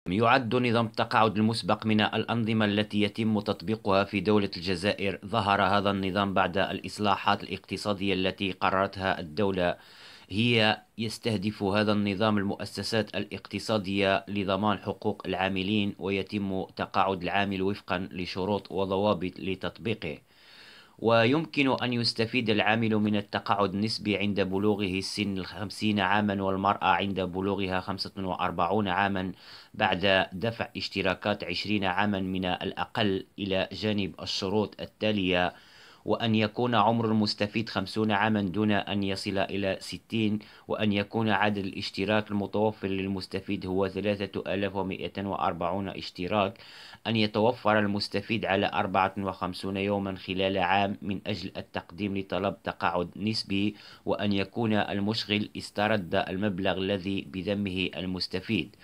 يعد نظام التقاعد المسبق من الأنظمة التي يتم تطبيقها في دولة الجزائر. ظهر هذا النظام بعد الإصلاحات الاقتصادية التي قررتها الدولة. يستهدف هذا النظام المؤسسات الاقتصادية لضمان حقوق العاملين، ويتم تقاعد العامل وفقا لشروط وضوابط لتطبيقه. ويمكن أن يستفيد العامل من التقاعد النسبي عند بلوغه السن 50 عاما، والمرأة عند بلوغها 45 عاما، بعد دفع اشتراكات 20 عاما من الأقل، إلى جانب الشروط التالية: وأن يكون عمر المستفيد 50 عاما دون أن يصل إلى 60، وأن يكون عدد الاشتراك المتوفر للمستفيد هو 3240 اشتراك، أن يتوفر المستفيد على 54 يوما خلال عام من أجل التقديم لطلب تقاعد نسبي، وأن يكون المشغل استرد المبلغ الذي بذمه المستفيد.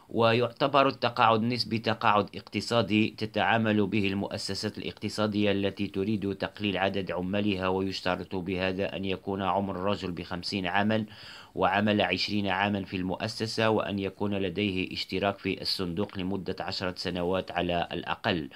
ويعتبر التقاعد النسبي تقاعد اقتصادي تتعامل به المؤسسات الاقتصادية التي تريد تقليل عدد عمالها، ويشترط بهذا أن يكون عمر الرجل ب50 عاما، وعمل 20 عاما في المؤسسة، وأن يكون لديه اشتراك في الصندوق لمدة 10 سنوات على الأقل.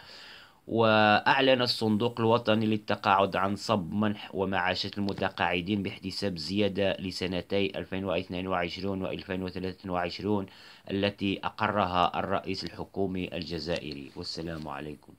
وأعلن الصندوق الوطني للتقاعد عن صب منح ومعاشات المتقاعدين باحتساب زيادة لسنتي 2022 و 2023 التي أقرها الرئيس الحكومي الجزائري. والسلام عليكم.